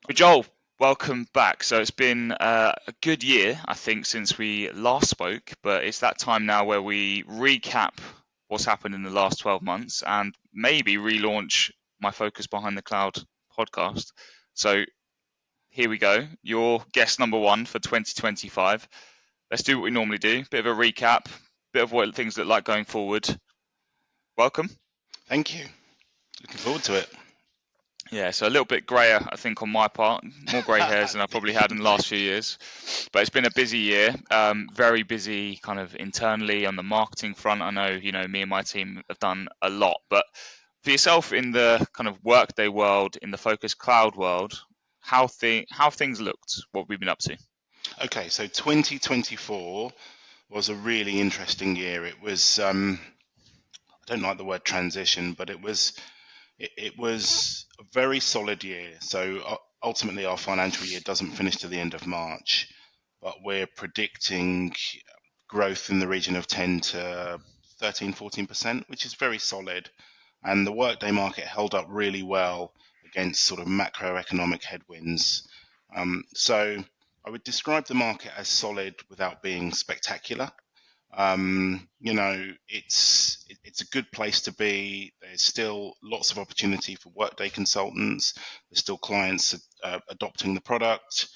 Well, Joel, welcome back. So it's been a good year, I think, since we last spoke, but it's that time now where we recap what's happened in the last 12 months and maybe relaunch my Focus Behind the Cloud podcast. So here we go. Your guest number one for 2025. Let's do what we normally do. Bit of a recap, bit of what things look like going forward. Welcome. Thank you. Looking forward to it. Yeah, so a little bit grayer, I think, on my part. More grey hairs than I probably had in the last few years. But it's been a busy year. Very busy, kind of internally on the marketing front. I know, me and my team have done a lot. But for yourself in the kind of Workday world, in the Focus Cloud world, how things looked, what we've been up to. Okay, so 2024 was a really interesting year. It was I don't like the word transition, but it was a very solid year. So ultimately, our financial year doesn't finish to the end of March, but we're predicting growth in the region of 10 to 13, 14%, which is very solid. And the workday market held up really well against sort of macroeconomic headwinds. So I would describe the market as solid without being spectacular. It's a good place to be. There's still lots of opportunity for workday consultants. There's still clients adopting the product.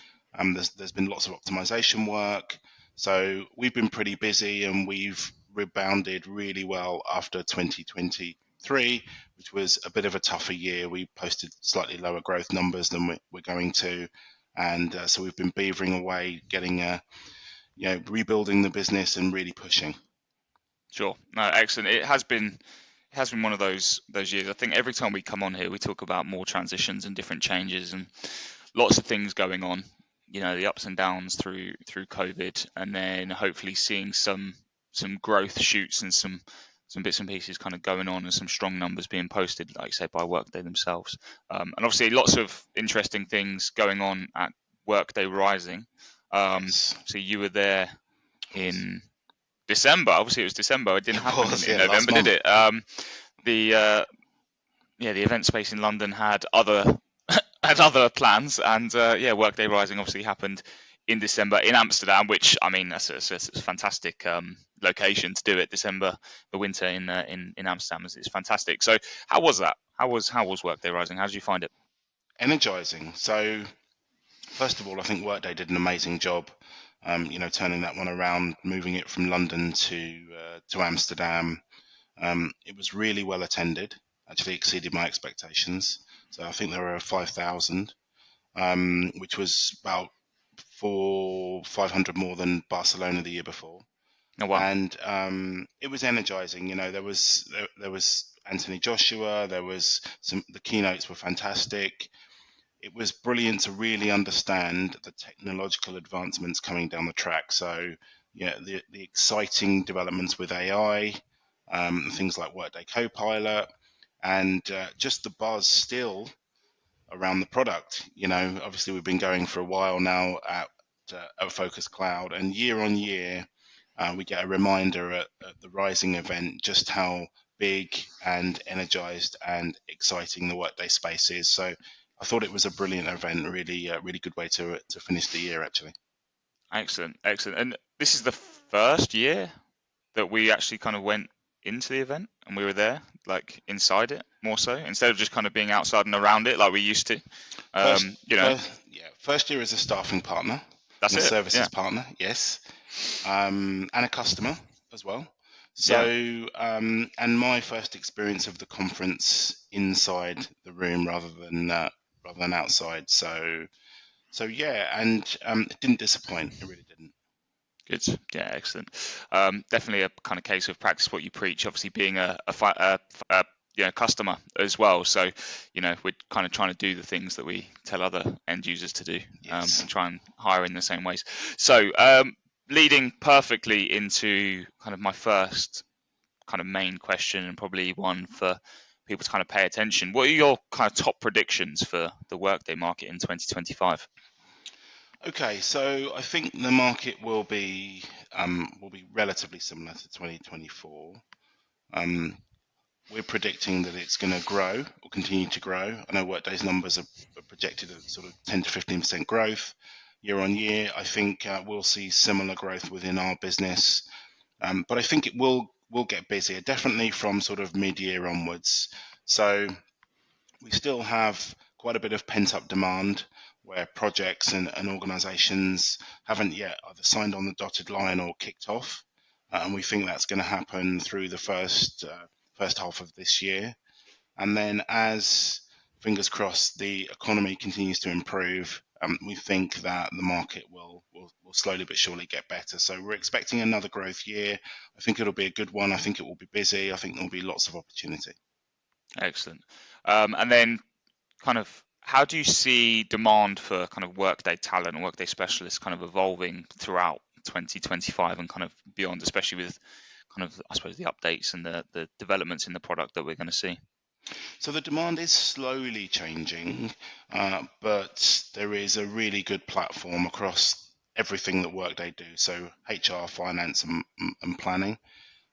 There's been lots of optimization work. So we've been pretty busy and we've rebounded really well after 2023, which was a bit of a tougher year. We posted slightly lower growth numbers than we're going to, and so we've been beavering away, getting rebuilding the business and really pushing. Sure. No, excellent. It has been one of those years. I think every time we come on here, we talk about more transitions and different changes and lots of things going on. The ups and downs through COVID, and then hopefully seeing some growth shoots and some bits and pieces kind of going on, and some strong numbers being posted, like I say, by Workday themselves. And obviously, lots of interesting things going on at Workday Rising. Yes, So you were there it was. in December. Obviously, it was December. It didn't It happen in, was, in yeah, last November, did month. it? The the event space in London had other plans, and Workday Rising obviously happened in December in Amsterdam, which I mean that's a fantastic location to do it. December, the winter in Amsterdam is fantastic. So how was that? How was Workday Rising? How did you find it? Energizing. So, first of all, I think Workday did an amazing job, turning that one around, moving it from London to Amsterdam. It was really well attended, actually exceeded my expectations. So I think there were 5,000, which was about 500 more than Barcelona the year before. Oh wow, And it was energizing. There was Anthony Joshua. There was the keynotes were fantastic. It was brilliant to really understand the technological advancements coming down the track. So yeah, the exciting developments with AI, things like Workday Copilot, and just the buzz still around the product. Obviously we've been going for a while now at Focus Cloud, and year on year we get a reminder at the Rising event just how big and energized and exciting the Workday space is. So I thought it was a brilliant event, really, really good way to finish the year, actually. excellent. And this is the first year that we actually kind of went into the event and we were there, like inside it more so, instead of just kind of being outside and around it like we used to. First, Um, you know, first year as a staffing partner that's and a it. Yeah, services partner, yes, and a customer as well. yeah, So, and my first experience of the conference inside the room rather than outside. So yeah, and it didn't disappoint. It really didn't. good. Yeah, excellent. Definitely a kind of case of practice what you preach. Obviously, being a customer as well. So, we're kind of trying to do the things that we tell other end users to do, Yes. and try and hire in the same ways. So, leading perfectly into kind of my first kind of main question, and probably one for people to kind of pay attention. What are your kind of top predictions for the Workday market in 2025? Okay, so I think the market will be relatively similar to 2024. Um, we're predicting that it's going to grow or continue to grow. I know Workday's numbers are projected at sort of 10 to 15% growth year on year. I think we'll see similar growth within our business, but I think it will get busier, definitely from sort of mid-year onwards. So we still have quite a bit of pent-up demand where projects and organisations haven't yet either signed on the dotted line or kicked off, and we think that's going to happen through the first half of this year. And then, as fingers crossed, the economy continues to improve, we think that the market will slowly but surely get better. So we're expecting another growth year. I think it'll be a good one. I think it will be busy. I think there'll be lots of opportunity. Excellent. And then kind of how do you see demand for kind of Workday talent and Workday specialists kind of evolving throughout 2025 and kind of beyond, especially with kind of, I suppose, the updates and the developments in the product that we're going to see? So the demand is slowly changing, but there is a really good platform across everything that Workday do. So HR, finance, and planning.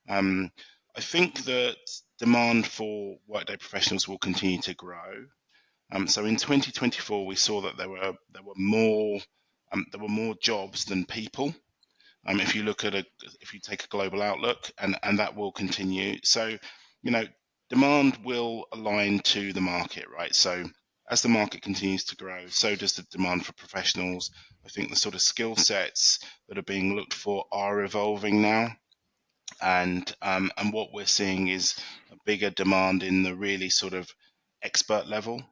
I think that demand for Workday professionals will continue to grow. So in 2024, we saw that there were more jobs than people. If you look at if you take a global outlook, and that will continue. So, you know, demand will align to the market, right? So as the market continues to grow, so does the demand for professionals. I think the sort of skill sets that are being looked for are evolving now, and what we're seeing is a bigger demand in the really sort of expert level,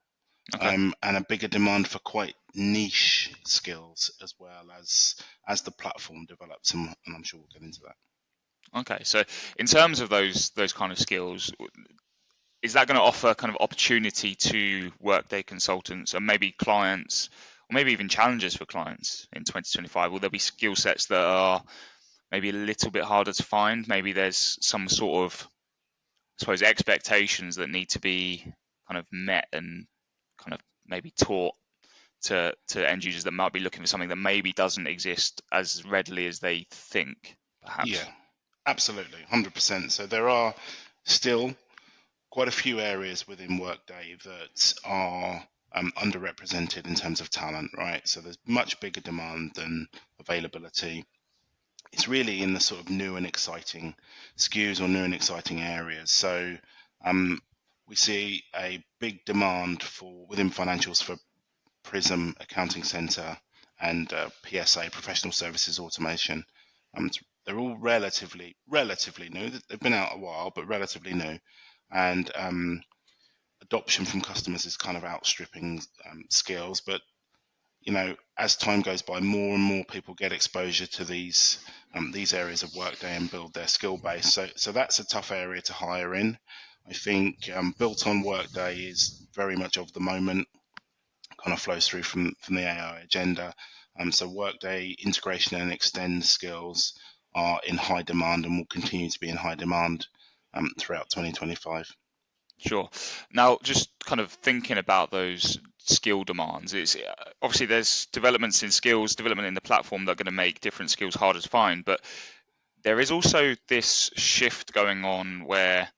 Okay. and a bigger demand for quite niche skills as well as the platform develops, and I'm sure we'll get into that. Okay. So in terms of those kind of skills, is that going to offer kind of opportunity to Workday consultants and maybe clients, or maybe even challenges for clients in 2025? Will there be skill sets that are maybe a little bit harder to find? Maybe there's some sort of, I suppose, expectations that need to be kind of met and kind of maybe taught to end users that might be looking for something that maybe doesn't exist as readily as they think, Yeah, perhaps. absolutely, 100%. So there are still quite a few areas within Workday that are underrepresented in terms of talent, right? So there's much bigger demand than availability. It's really in the sort of new and exciting SKUs or new and exciting areas. So um, we see a big demand for within financials for Prism, Accounting Center, and PSA, Professional Services Automation. They're all relatively new. They've been out a while, but relatively new, and adoption from customers is kind of outstripping skills. But as time goes by, more and more people get exposure to these areas of Workday and build their skill base. So that's a tough area to hire in. I think built on Workday is very much of the moment, kind of flows through from the AI agenda. So Workday integration and extend skills are in high demand and will continue to be in high demand throughout 2025. Sure. Now, just kind of thinking about those skill demands, it's obviously there's developments in skills, development in the platform that are going to make different skills harder to find, but there is also this shift going on where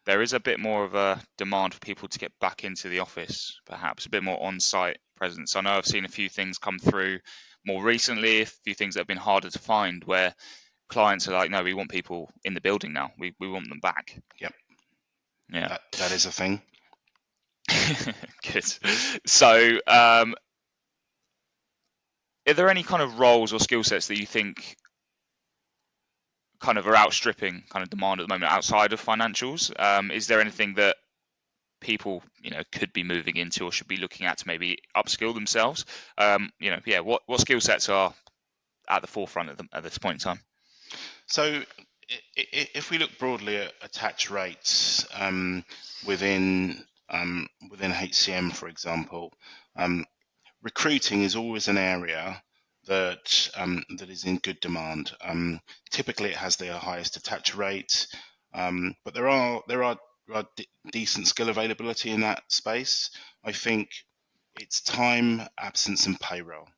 there is a bit more of a demand for people to get back into the office, perhaps a bit more on-site presence. I know I've seen a few things come through more recently, a few things that have been harder to find, where clients are like, no, we want people in the building now. We want them back. Yep, Yeah. that is a thing. Good. So, are there any kind of roles or skill sets that you think kind of are outstripping kind of demand at the moment outside of financials? Is there anything that people could be moving into or should be looking at to maybe upskill themselves? Yeah, what skill sets are at the forefront of them at this point in time? So if we look broadly at attach rates within HCM, for example, recruiting is always an area that is in good demand. Typically, it has the highest attach rate, but there are decent skill availability in that space. I think it's time, absence, and payroll.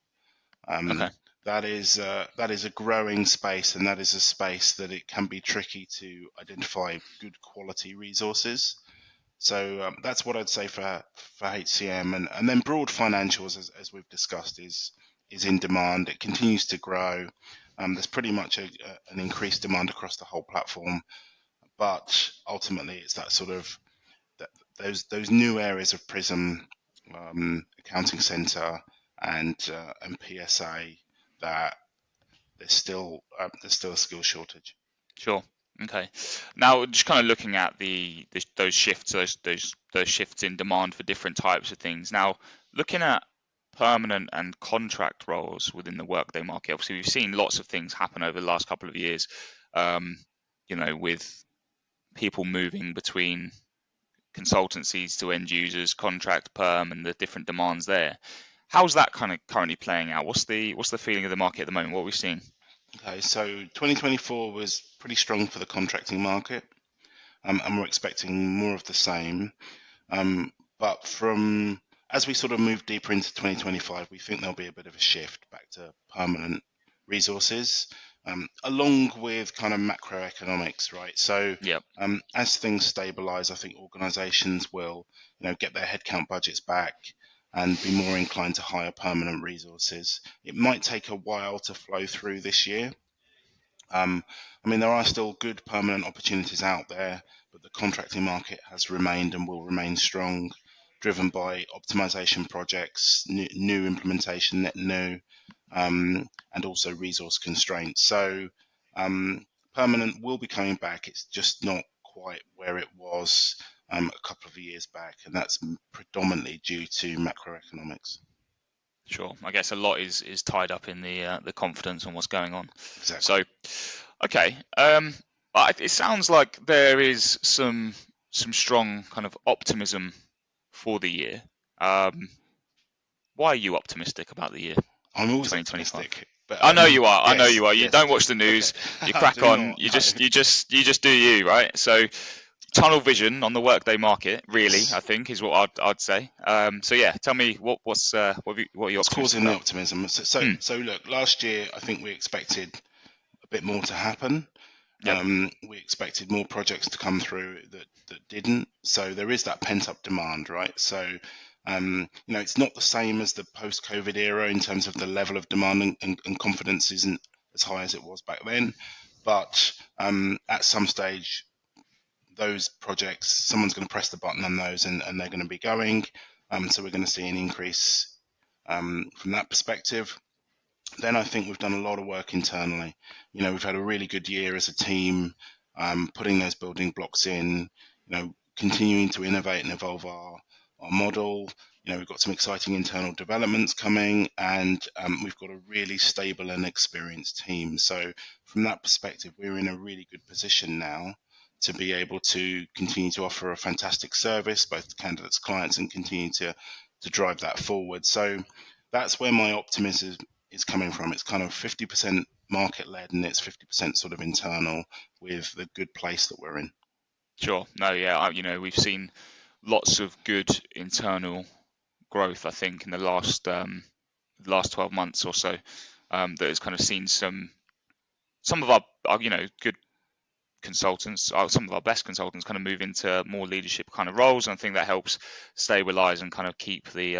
Okay. that is a growing space, and that is a space that it can be tricky to identify good quality resources. So that's what I'd say for HCM, and then broad financials, as we've discussed, is in demand. It continues to grow. There's pretty much an increased demand across the whole platform, but ultimately it's that sort of those new areas of Prism, Accounting Center, and PSA that there's still a skill shortage. Sure. Okay. Now, just kind of looking at those shifts, those shifts in demand for different types of things. Now, looking at permanent and contract roles within the Workday market, obviously we've seen lots of things happen over the last couple of years. With people moving between consultancies to end users, contract, perm, and the different demands there. How's that kind of currently playing out? What's the feeling of the market at the moment? What are we seeing? Okay, so 2024 was pretty strong for the contracting market, and we're expecting more of the same. But from as we sort of move deeper into 2025, we think there'll be a bit of a shift back to permanent resources, along with kind of macroeconomics, right? So Yep. as things stabilize, I think organizations will, get their headcount budgets back and be more inclined to hire permanent resources. It might take a while to flow through this year. There are still good permanent opportunities out there, but the contracting market has remained and will remain strong, driven by optimization projects, new implementation, net new, and also resource constraints. So permanent will be coming back. It's just not quite where it was a couple of years back, and that's predominantly due to macroeconomics. Sure. I guess a lot is tied up in the confidence on what's going on. Exactly. So, okay. It sounds like there is some strong kind of optimism for the year. Why are you optimistic about the year I'm always 2025? optimistic, but I know you are. I know yes, you are. You yes. don't watch the news. Okay. You I crack do on. not, You no. just do you, right? So, tunnel vision on the Workday market, really, Yes. I think, is what I'd say. So yeah, tell me what are you What's optimistic causing the about? optimism? So look, last year I think we expected a bit more to happen. Yep. We expected more projects to come through that didn't. So there is that pent up demand, right? So it's not the same as the post COVID era in terms of the level of demand, and confidence isn't as high as it was back then. But at some stage, those projects, someone's going to press the button on those, and they're going to be going. So we're going to see an increase from that perspective. Then I think we've done a lot of work internally. We've had a really good year as a team, putting those building blocks in, continuing to innovate and evolve our model. We've got some exciting internal developments coming, and we've got a really stable and experienced team. So from that perspective, we're in a really good position now to be able to continue to offer a fantastic service, both to candidates, clients, and continue to drive that forward. So that's where my optimism is coming from. It's kind of 50% market led, and it's 50% sort of internal, with the good place that we're in. Sure. No, yeah. We've seen lots of good internal growth, I think, in the last 12 months or so, that has kind of seen some of our good consultants, some of our best consultants, kind of move into more leadership kind of roles, and I think that helps stabilize and kind of keep the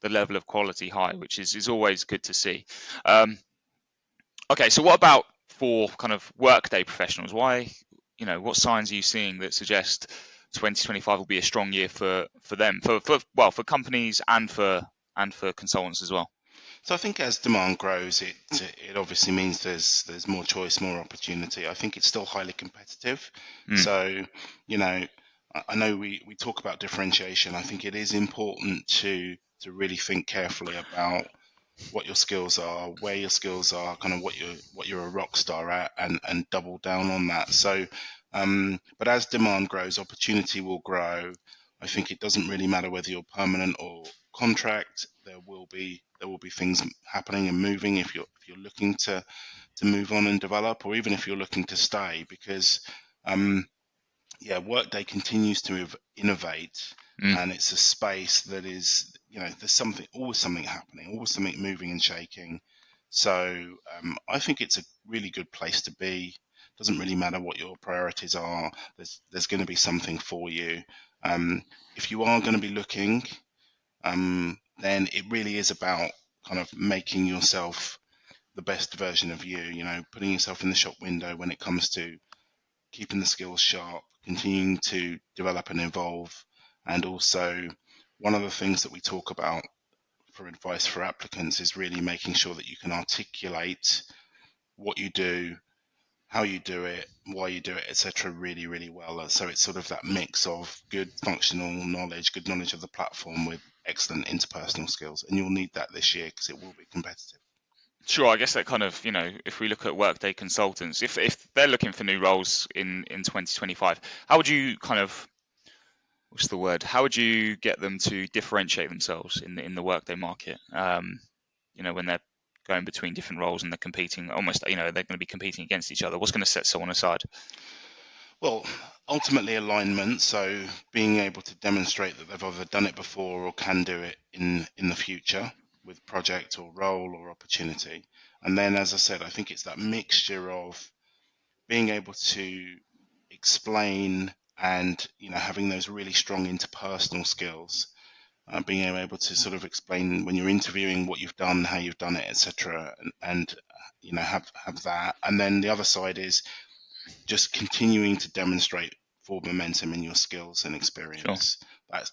level of quality high, which is always good to see. Okay, so what about for kind of Workday professionals? What signs are you seeing that suggest 2025 will be a strong year for them, for companies and for consultants as well? So I think as demand grows, it obviously means there's more choice, more opportunity. I think it's still highly competitive. So I know we talk about differentiation. I think it is important to really think carefully about what your skills are, where your skills are, kind of what you're a rock star at, and double down on that. So, but as demand grows, opportunity will grow. I think it doesn't really matter whether you're permanent or contract. There will be things happening and moving if you're looking to move on and develop, or even if you're looking to stay, because Workday continues to innovate, and it's a space that is, there's always something happening, always something moving and shaking. So I think it's a really good place to be. Doesn't really matter what your priorities are. There's going to be something for you. If you are going to be looking, then it really is about kind of making yourself the best version of you. You know, putting yourself in the shop window when it comes to keeping the skills sharp, continuing to develop and evolve, and also one of the things that we talk about for advice for applicants is really making sure that you can articulate what you do, how you do it, why you do it, etc. really, really well. So it's sort of that mix of good functional knowledge, good knowledge of the platform with excellent interpersonal skills. And you'll need that this year because it will be competitive. Sure, I guess that kind of, if we look at Workday consultants, if they're looking for new roles in 2025, how would you kind of, what's the word? How would you get them to differentiate themselves in the Workday market? When they're going between different roles and they're competing, almost, they're going to be competing against each other. What's going to set someone aside? Well, ultimately alignment. So being able to demonstrate that they've either done it before or can do it in the future with project or role or opportunity. And then, as I said, I think it's that mixture of being able to explain and having those really strong interpersonal skills, being able to sort of explain when you're interviewing what you've done, how you've done it, etc., and have that. And then the other side is just continuing to demonstrate forward momentum in your skills and Sure. experience.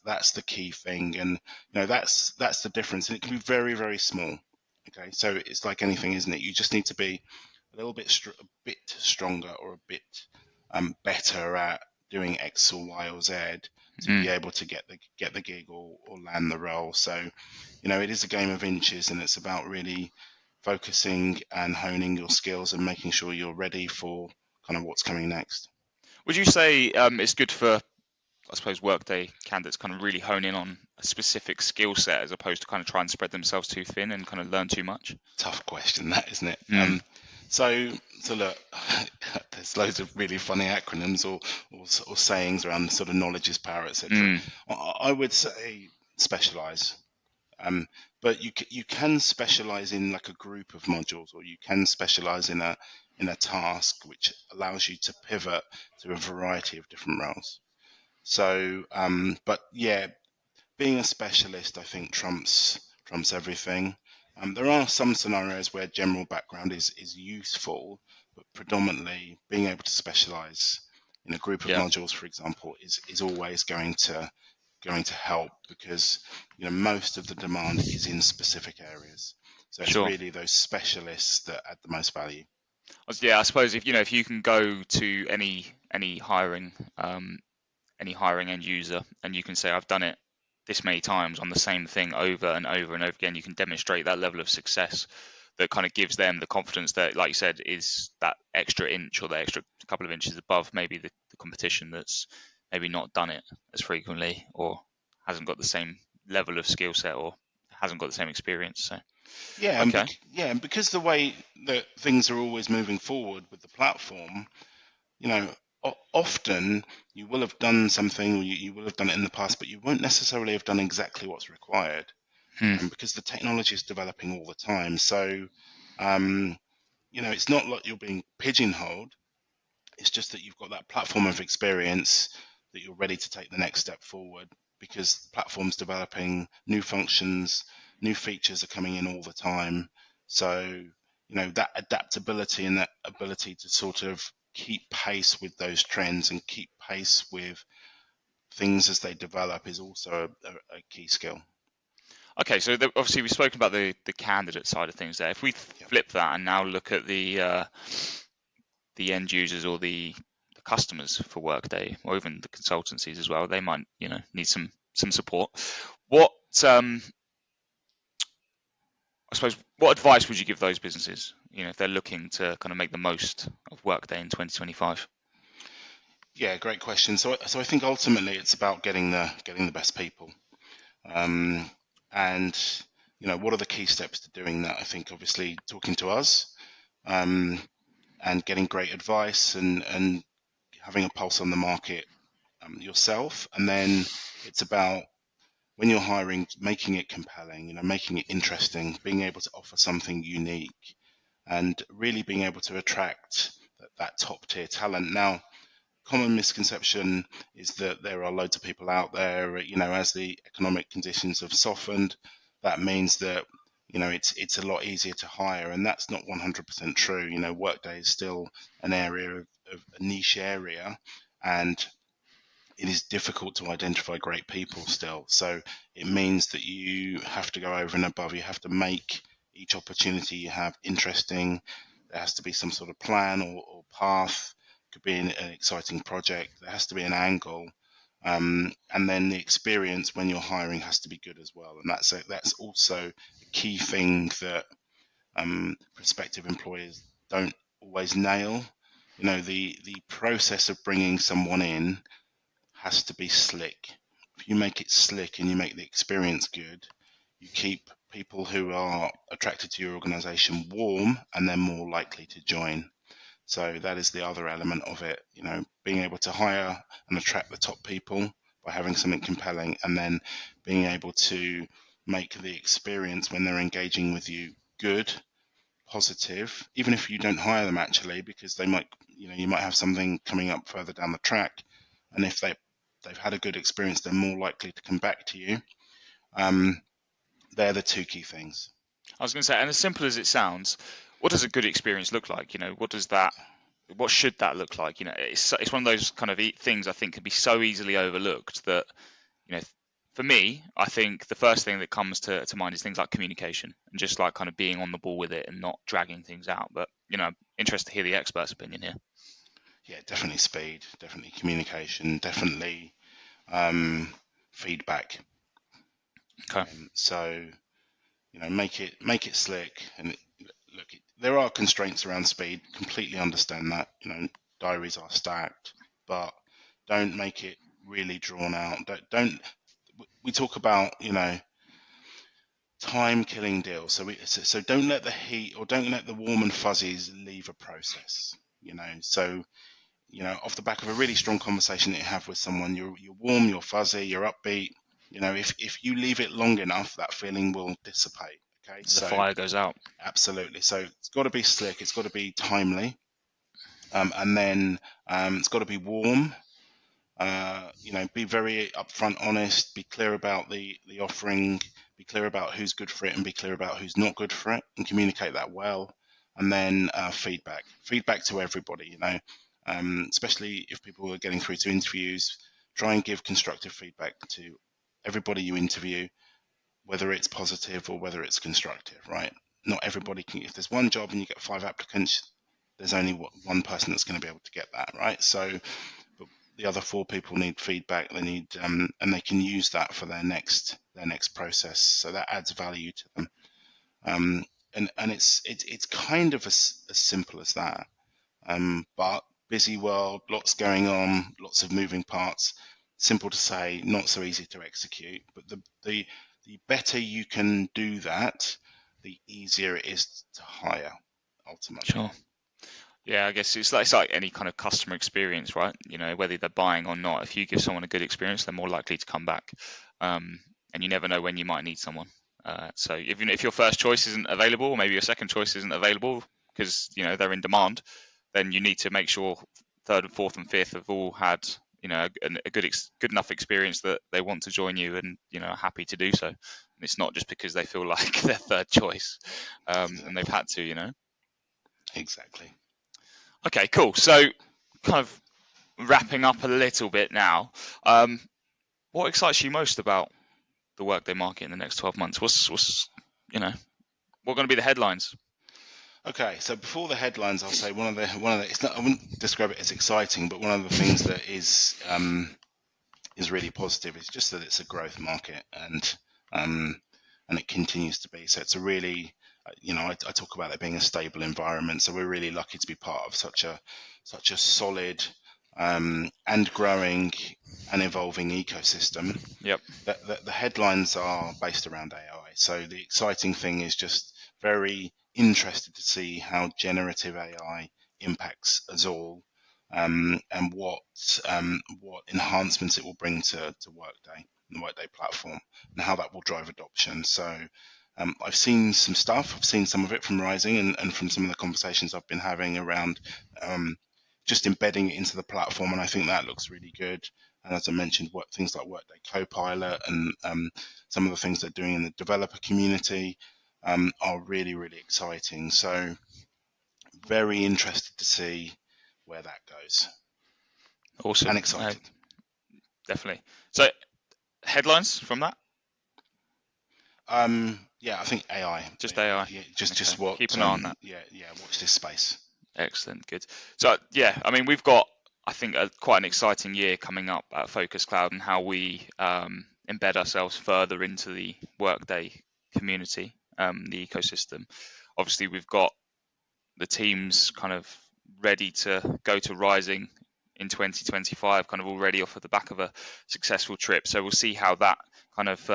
That's the key thing, and that's the difference, and it can be very, very small. Okay, so it's like anything, isn't it? You just need to be a little bit a bit stronger or a bit better at doing X or Y or Z to Mm. be able to get the gig or land the role. So, it is a game of inches, and it's about really focusing and honing your skills and making sure you're ready for kind of what's coming next. Would you say it's good for, I suppose, Workday candidates kind of really hone in on a specific skill set as opposed to kind of try and spread themselves too thin and kind of learn too much? Tough question, that, isn't it? Mm. So look, there's loads of really funny acronyms or sayings around sort of knowledge is power, etc. Mm. I would say specialize. But you can specialize in like a group of modules, or you can specialize in a task which allows you to pivot to a variety of different roles. So, but yeah, being a specialist, I think trumps everything. There are some scenarios where general background is useful, but predominantly being able to specialize in a group of Yeah, modules, for example, is always going to help because most of the demand is in specific areas. So it's sure. really those specialists that add the most value. Yeah, I suppose if you can go to any hiring end user and you can say I've done it this many times on the same thing over and over and over again, you can demonstrate that level of success that kind of gives them the confidence that, like you said, is that extra inch or the extra couple of inches above maybe the competition that's maybe not done it as frequently or hasn't got the same level of skill set or hasn't got the same experience. So, Yeah, okay. and because the way that things are always moving forward with the platform, you know, often you will have done something, or you will have done it in the past, but you won't necessarily have done exactly what's required, Hmm. because the technology is developing all the time. So, um, it's not like you're being pigeonholed. It's just that you've got that platform of experience that you're ready to take the next step forward because the platform's developing new functions, new features are coming in all the time. So, that adaptability and that ability to sort of keep pace with those trends and keep pace with things as they develop is also a key skill. Okay, so obviously we've spoken about the candidate side of things there. If we Yep. flip that and now look at the end users or the customers for Workday, or even the consultancies as well, they might need some support. What I suppose what advice would you give those businesses? If they're looking to kind of make the most of Workday in 2025. Yeah, great question. So I think ultimately it's about getting the best people. Um, and what are the key steps to doing that? I think obviously talking to us, um, and getting great advice and having a pulse on the market yourself. And then it's about when you're hiring, making it compelling, making it interesting, being able to offer something unique, and really being able to attract that top tier talent. Now, common misconception is that there are loads of people out there, as the economic conditions have softened, that means that, it's a lot easier to hire, and that's not 100% true. Workday is still an area of a niche area, and it is difficult to identify great people still. So it means that you have to go over and above. You have to make each opportunity you have interesting. There has to be some sort of plan or path. It could be an exciting project. There has to be an angle. And then the experience when you're hiring has to be good as well. And that's also a key thing that prospective employers don't always nail. The process of bringing someone in has to be slick. If you make it slick and you make the experience good, you keep people who are attracted to your organization warm, and they're more likely to join. So that is the other element of it, being able to hire and attract the top people by having something compelling, and then being able to make the experience when they're engaging with you good, positive, even if you don't hire them actually, because they might, you might have something coming up further down the track, and if they've had a good experience, they're more likely to come back to you. They're the two key things. I was going to say, and as simple as it sounds, what does a good experience look like? What should that look like? It's one of those kind of things I think can be so easily overlooked that, for me, I think the first thing that comes to mind is things like communication and just like kind of being on the ball with it and not dragging things out. But, interested to hear the expert's opinion here. Yeah, definitely speed, definitely communication, definitely feedback. Okay. So make it slick, and look, there are constraints around speed. Completely understand that. Diaries are stacked, but don't make it really drawn out. Don't we talk about time killing deals? So don't let the heat, or don't let the warm and fuzzies leave a process. So off the back of a really strong conversation that you have with someone, you're warm, you're fuzzy, you're upbeat. If you leave it long enough, that feeling will dissipate. Okay, The so fire goes out. absolutely. So it's got to be slick, it's got to be timely, and then it's got to be warm. Be very upfront, honest, be clear about the offering, be clear about who's good for it, and be clear about who's not good for it, and communicate that well. And then feedback to everybody. Especially if people are getting through to interviews, try and give constructive feedback to everybody you interview, whether it's positive or whether it's constructive. Right? Not everybody can. If there's one job and you get 5 applicants, there's only one person that's going to be able to get that. Right? So the other 4 people need feedback. They need, and they can use that for their next process. So that adds value to them. And it's kind of as simple as that. But busy world, lots going on, lots of moving parts. Simple to say, not so easy to execute. But the better you can do that, the easier it is to hire ultimately. Sure. Yeah, I guess it's like any kind of customer experience, right? Whether they're buying or not, if you give someone a good experience, they're more likely to come back. And you never know when you might need someone. So if your first choice isn't available, or maybe your second choice isn't available because they're in demand, then you need to make sure third and fourth and fifth have all had a good enough experience that they want to join you and are happy to do so. And it's not just because they feel like their third choice and they've had to. Exactly. Okay, cool. So kind of wrapping up a little bit now. What excites you most about the Workday market in the next 12 months? What going to be the headlines? Okay, so before the headlines, I'll say one of the it's not, I wouldn't describe it as exciting, but one of the things that is really positive is just that it's a growth market, and it continues to be. So it's a really I talk about it being a stable environment. So we're really lucky to be part of such a solid and growing and evolving ecosystem. Yep. The headlines are based around AI. So the exciting thing is just very interested to see how generative AI impacts us all, and what enhancements it will bring to Workday. the Workday platform, and how that will drive adoption. So I've seen some stuff. I've seen some of it from Rising and from some of the conversations I've been having around just embedding it into the platform, and I think that looks really good. And as I mentioned, things like Workday Copilot and some of the things they're doing in the developer community are really, really exciting. So very interested to see where that goes. Awesome. And excited. Definitely. So headlines from that? Yeah, I think AI. Just AI. Yeah, just Okay. what. Keep an eye on that. Yeah, watch this space. Excellent. Good. So yeah, I mean, we've got, I think, quite an exciting year coming up at Focus Cloud and how we embed ourselves further into the Workday community, the ecosystem. Obviously, we've got the teams kind of ready to go to Rising in 2025, kind of already off of the back of a successful trip. So we'll see how that kind of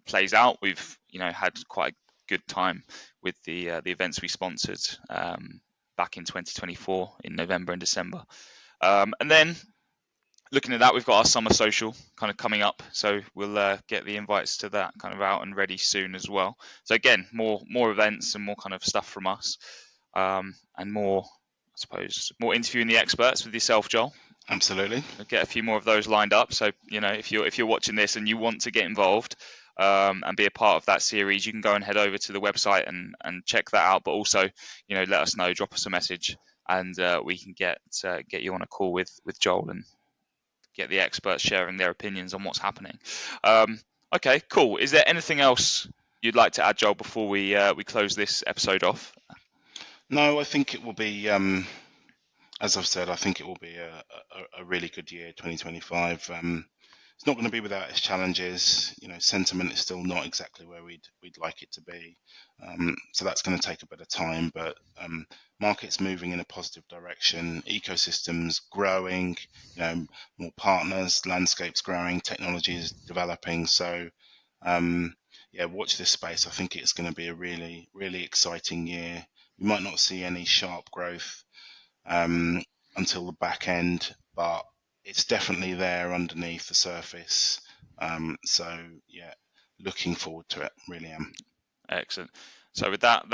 plays out. We've had quite a good time with the events we sponsored back in 2024 in November and December, and then looking at that, we've got our summer social kind of coming up, so we'll get the invites to that kind of out and ready soon as well. So again, more events and more kind of stuff from us, and more, I suppose, more interviewing the experts with yourself, Joel. Absolutely. We'll get a few more of those lined up. So if you're watching this and you want to get involved and be a part of that series, you can go and head over to the website and check that out. But also, let us know, drop us a message, and we can get you on a call with Joel and get the experts sharing their opinions on what's happening. Okay, cool. Is there anything else you'd like to add, Joel, before we close this episode off? No, I think it will be, as I've said, I think it will be a really good year, 2025. It's not going to be without its challenges. Sentiment is still not exactly where we'd like it to be. So that's going to take a bit of time, but markets moving in a positive direction, ecosystems growing, more partners, landscapes growing, technology is developing. So watch this space. I think it's going to be a really, really exciting year. We might not see any sharp growth until the back end, but it's definitely there underneath the surface. So yeah, looking forward to it. Really am. Excellent. So with that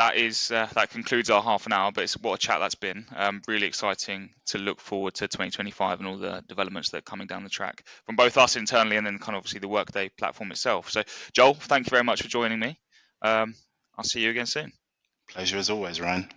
concludes our half an hour, but it's what a chat that's been. Really exciting to look forward to 2025 and all the developments that are coming down the track from both us internally and then kind of obviously the Workday platform itself. So Joel, thank you very much for joining me. I'll see you again soon. Pleasure as always, Ryan.